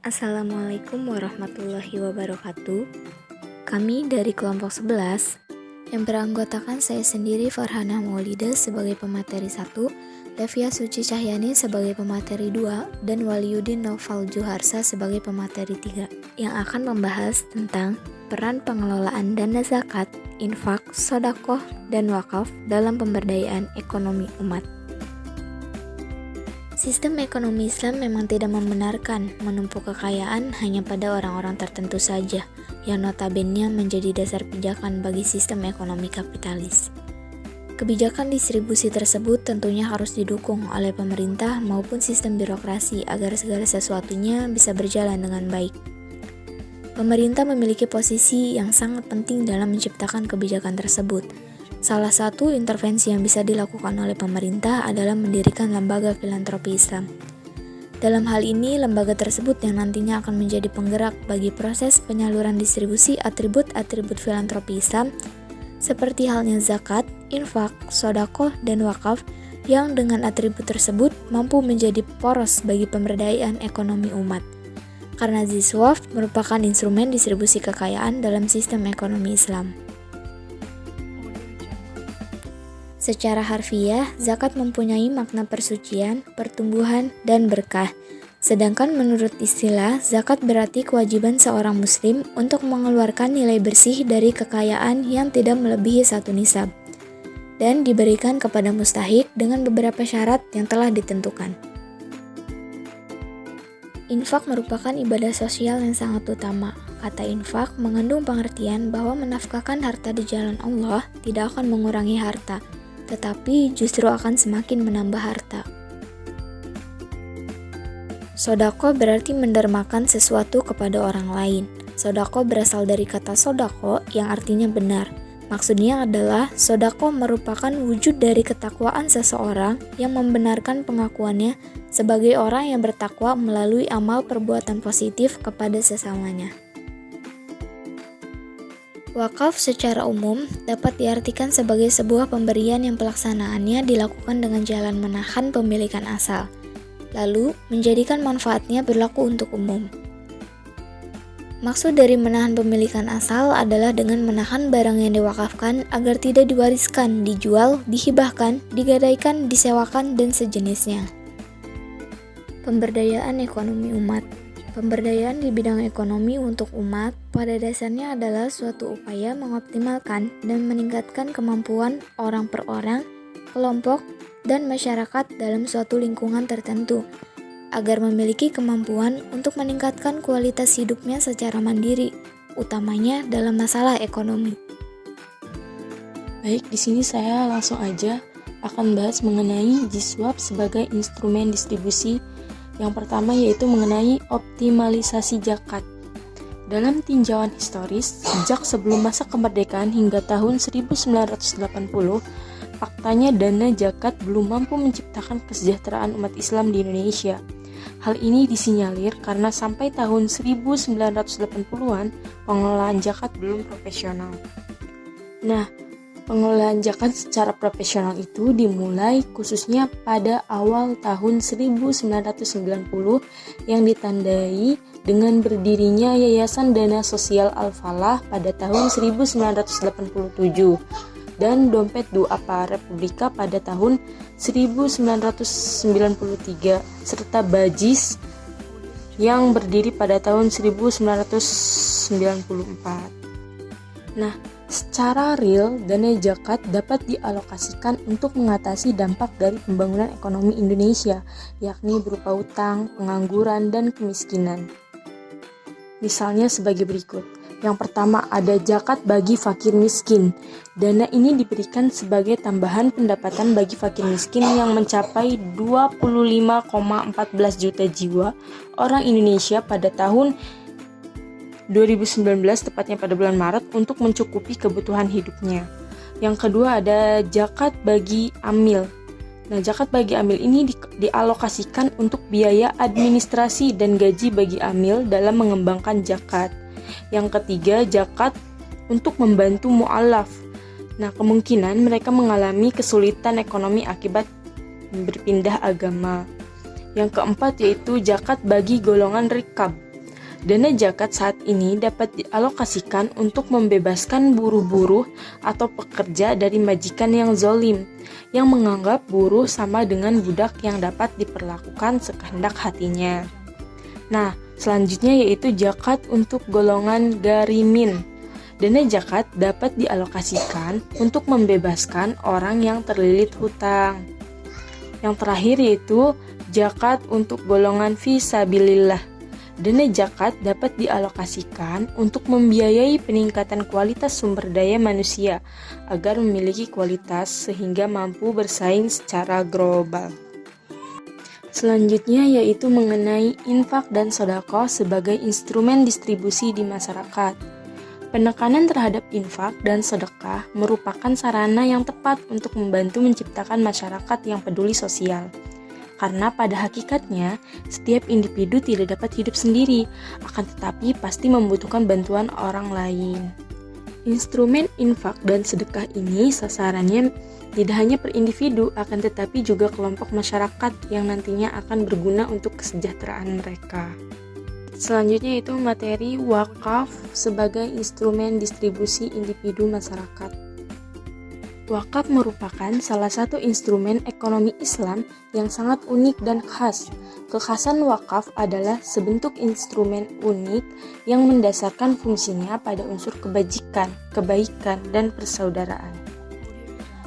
Assalamualaikum warahmatullahi wabarakatuh. Kami dari kelompok 11 yang beranggotakan saya sendiri Farhanah Maulida sebagai pemateri 1, Levia Suci Cahyani sebagai pemateri 2, dan Waliuddin Noval Juharsa sebagai pemateri 3 yang akan membahas tentang peran pengelolaan dana zakat, infak, sedekah, dan wakaf dalam pemberdayaan ekonomi umat. Sistem ekonomi Islam memang tidak membenarkan menumpuk kekayaan hanya pada orang-orang tertentu saja, yang notabene menjadi dasar pijakan bagi sistem ekonomi kapitalis. Kebijakan distribusi tersebut tentunya harus didukung oleh pemerintah maupun sistem birokrasi agar segala sesuatunya bisa berjalan dengan baik. Pemerintah memiliki posisi yang sangat penting dalam menciptakan kebijakan tersebut. Salah satu intervensi yang bisa dilakukan oleh pemerintah adalah mendirikan lembaga filantropi Islam. Dalam hal ini, lembaga tersebut yang nantinya akan menjadi penggerak bagi proses penyaluran distribusi atribut-atribut filantropi Islam seperti halnya zakat, infak, sedekah, dan wakaf yang dengan atribut tersebut mampu menjadi poros bagi pemberdayaan ekonomi umat. Karena ZISWAF merupakan instrumen distribusi kekayaan dalam sistem ekonomi Islam. Secara harfiah, zakat mempunyai makna persucian, pertumbuhan, dan berkah. Sedangkan menurut istilah, zakat berarti kewajiban seorang muslim untuk mengeluarkan nilai bersih dari kekayaan yang tidak melebihi 1 nisab, dan diberikan kepada mustahik dengan beberapa syarat yang telah ditentukan. Infak merupakan ibadah sosial yang sangat utama. Kata infak mengandung pengertian bahwa menafkahkan harta di jalan Allah tidak akan mengurangi harta, tetapi justru akan semakin menambah harta. Sedekah berarti mendermakan sesuatu kepada orang lain. Sedekah berasal dari kata sodako yang artinya benar. Maksudnya adalah sedekah merupakan wujud dari ketakwaan seseorang yang membenarkan pengakuannya sebagai orang yang bertakwa melalui amal perbuatan positif kepada sesamanya. Wakaf secara umum dapat diartikan sebagai sebuah pemberian yang pelaksanaannya dilakukan dengan jalan menahan pemilikan asal, lalu menjadikan manfaatnya berlaku untuk umum. Maksud dari menahan pemilikan asal adalah dengan menahan barang yang diwakafkan agar tidak diwariskan, dijual, dihibahkan, digadaikan, disewakan, dan sejenisnya. Pemberdayaan ekonomi umat. Pemberdayaan di bidang ekonomi untuk umat pada dasarnya adalah suatu upaya mengoptimalkan dan meningkatkan kemampuan orang per orang, kelompok, dan masyarakat dalam suatu lingkungan tertentu agar memiliki kemampuan untuk meningkatkan kualitas hidupnya secara mandiri, utamanya dalam masalah ekonomi. Baik, di sini saya langsung aja akan bahas mengenai ZISWAF sebagai instrumen distribusi. Yang pertama yaitu mengenai optimalisasi zakat. Dalam tinjauan historis, sejak sebelum masa kemerdekaan hingga tahun 1980, faktanya dana zakat belum mampu menciptakan kesejahteraan umat Islam di Indonesia. Hal ini disinyalir karena sampai tahun 1980-an, pengelolaan zakat belum profesional. Nah, pengelolaan zakat secara profesional itu dimulai khususnya pada awal tahun 1990 yang ditandai dengan berdirinya Yayasan Dana Sosial Al-Falah pada tahun 1987 dan Dompet Du'afa Republika pada tahun 1993 serta Bajis yang berdiri pada tahun 1994. Nah, secara real, dana zakat dapat dialokasikan untuk mengatasi dampak dari pembangunan ekonomi Indonesia, yakni berupa utang, pengangguran, dan kemiskinan. Misalnya sebagai berikut. Yang pertama, ada zakat bagi fakir miskin. Dana ini diberikan sebagai tambahan pendapatan bagi fakir miskin yang mencapai 25,14 juta jiwa orang Indonesia pada tahun 2019, tepatnya pada bulan Maret, untuk mencukupi kebutuhan hidupnya. Yang kedua ada zakat bagi amil. Nah, zakat bagi amil ini dialokasikan untuk biaya administrasi dan gaji bagi amil dalam mengembangkan zakat. Yang ketiga, zakat untuk membantu mu'alaf. Nah, kemungkinan mereka mengalami kesulitan ekonomi akibat berpindah agama. Yang keempat yaitu zakat bagi golongan rikab. Dana zakat saat ini dapat dialokasikan untuk membebaskan buruh-buruh atau pekerja dari majikan yang zolim, yang menganggap buruh sama dengan budak yang dapat diperlakukan sekehendak hatinya. Nah, selanjutnya yaitu zakat untuk golongan gharimin. Dana zakat dapat dialokasikan untuk membebaskan orang yang terlilit hutang. Yang terakhir yaitu zakat untuk golongan fisabilillah. Dana zakat dapat dialokasikan untuk membiayai peningkatan kualitas sumber daya manusia agar memiliki kualitas sehingga mampu bersaing secara global. Selanjutnya yaitu mengenai infak dan sedekah sebagai instrumen distribusi di masyarakat. Penekanan terhadap infak dan sedekah merupakan sarana yang tepat untuk membantu menciptakan masyarakat yang peduli sosial. Karena pada hakikatnya, setiap individu tidak dapat hidup sendiri, akan tetapi pasti membutuhkan bantuan orang lain. Instrumen infak dan sedekah ini sasarannya tidak hanya per individu, akan tetapi juga kelompok masyarakat yang nantinya akan berguna untuk kesejahteraan mereka. Selanjutnya itu materi wakaf sebagai instrumen distribusi individu masyarakat. Wakaf merupakan salah satu instrumen ekonomi Islam yang sangat unik dan khas. Kekhasan wakaf adalah sebentuk instrumen unik yang mendasarkan fungsinya pada unsur kebajikan, kebaikan, dan persaudaraan.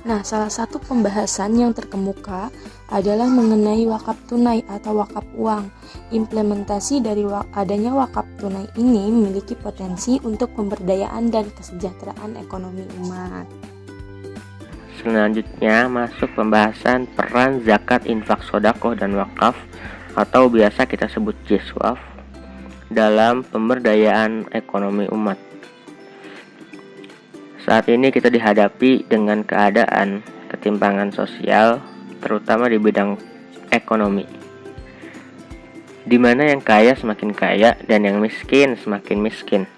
Nah, salah satu pembahasan yang terkemuka adalah mengenai wakaf tunai atau wakaf uang. Implementasi dari adanya wakaf tunai ini memiliki potensi untuk pemberdayaan dan kesejahteraan ekonomi umat. Selanjutnya masuk pembahasan peran zakat, infak, sedekah, dan wakaf atau biasa kita sebut jiswaf dalam pemberdayaan ekonomi umat. Saat ini kita dihadapi dengan keadaan ketimpangan sosial, terutama di bidang ekonomi, di mana yang kaya semakin kaya dan yang miskin semakin miskin.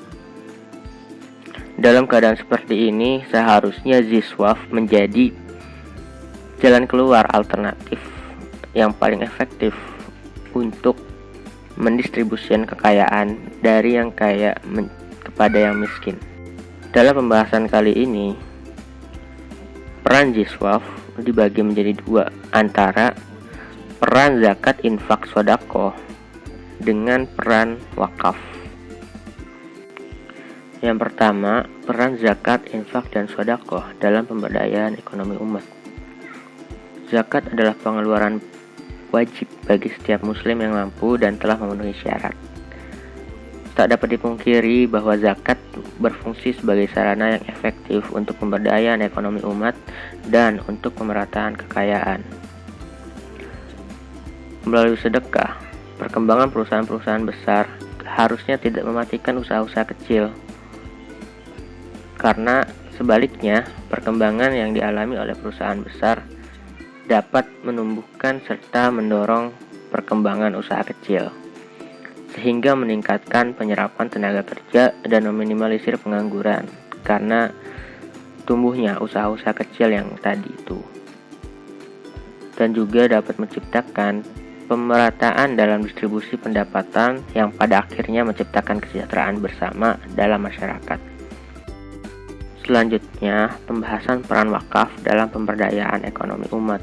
Dalam keadaan seperti ini, seharusnya Ziswaf menjadi jalan keluar alternatif yang paling efektif untuk mendistribusikan kekayaan dari yang kaya kepada yang miskin. Dalam pembahasan kali ini, peran Ziswaf dibagi menjadi dua, antara peran zakat, infak, sedekah dengan peran wakaf. Yang pertama, peran zakat, infak, dan sedekah dalam pemberdayaan ekonomi umat. Zakat adalah pengeluaran wajib bagi setiap muslim yang mampu dan telah memenuhi syarat. Tak dapat dipungkiri bahwa zakat berfungsi sebagai sarana yang efektif untuk pemberdayaan ekonomi umat dan untuk pemerataan kekayaan. Melalui sedekah, perkembangan perusahaan-perusahaan besar harusnya tidak mematikan usaha-usaha kecil. Karena sebaliknya, perkembangan yang dialami oleh perusahaan besar dapat menumbuhkan serta mendorong perkembangan usaha kecil, sehingga meningkatkan penyerapan tenaga kerja dan meminimalisir pengangguran karena tumbuhnya usaha-usaha kecil yang tadi itu. Dan juga dapat menciptakan pemerataan dalam distribusi pendapatan yang pada akhirnya menciptakan kesejahteraan bersama dalam masyarakat. Selanjutnya, pembahasan peran wakaf dalam pemberdayaan ekonomi umat.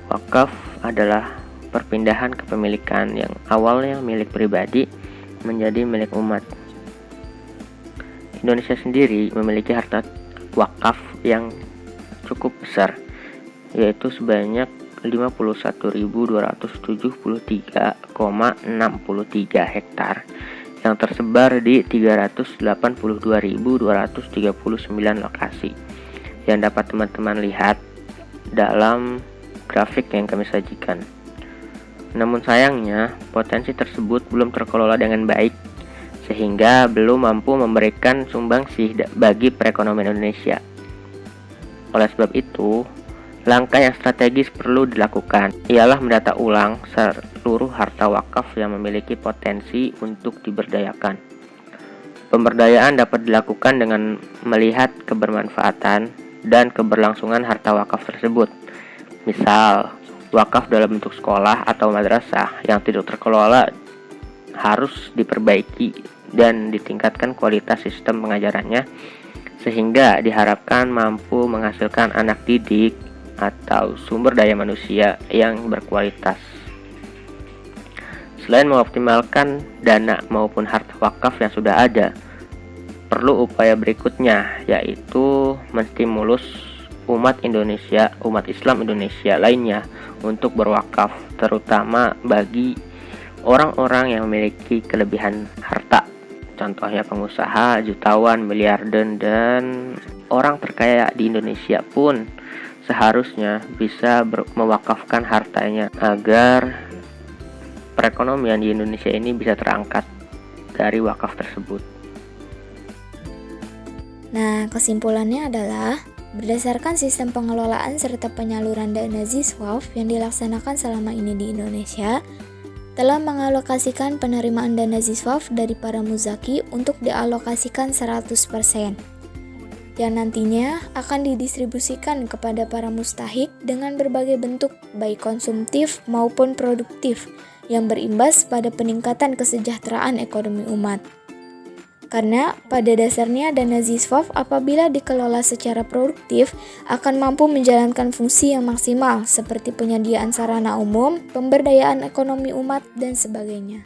Wakaf adalah perpindahan kepemilikan yang awalnya milik pribadi menjadi milik umat. Indonesia sendiri memiliki harta wakaf yang cukup besar, yaitu sebanyak 51.273,63 hektar yang tersebar di 382.239 lokasi yang dapat teman-teman lihat dalam grafik yang kami sajikan. Namun sayangnya, potensi tersebut belum terkelola dengan baik sehingga belum mampu memberikan sumbangsih bagi perekonomian Indonesia. Oleh sebab itu, langkah yang strategis perlu dilakukan ialah mendata ulang seluruh harta wakaf yang memiliki potensi untuk diberdayakan. Pemberdayaan dapat dilakukan dengan melihat kebermanfaatan dan keberlangsungan harta wakaf tersebut. Misal, wakaf dalam bentuk sekolah atau madrasah yang tidak terkelola harus diperbaiki dan ditingkatkan kualitas sistem pengajarannya sehingga diharapkan mampu menghasilkan anak didik atau sumber daya manusia yang berkualitas. Selain mengoptimalkan dana maupun harta wakaf yang sudah ada, perlu upaya berikutnya, yaitu menstimulus umat Islam Indonesia lainnya untuk berwakaf, terutama bagi orang-orang yang memiliki kelebihan harta. Contohnya pengusaha, jutawan, miliarder, dan orang terkaya di Indonesia pun seharusnya bisa mewakafkan hartanya agar perekonomian di Indonesia ini bisa terangkat dari wakaf tersebut. Nah, kesimpulannya adalah berdasarkan sistem pengelolaan serta penyaluran dana ZISWAF yang dilaksanakan selama ini di Indonesia, telah mengalokasikan penerimaan dana ZISWAF dari para muzaki untuk dialokasikan 100%, yang nantinya akan didistribusikan kepada para mustahik dengan berbagai bentuk baik konsumtif maupun produktif yang berimbas pada peningkatan kesejahteraan ekonomi umat. Karena pada dasarnya dana ZISWAF apabila dikelola secara produktif akan mampu menjalankan fungsi yang maksimal seperti penyediaan sarana umum, pemberdayaan ekonomi umat, dan sebagainya.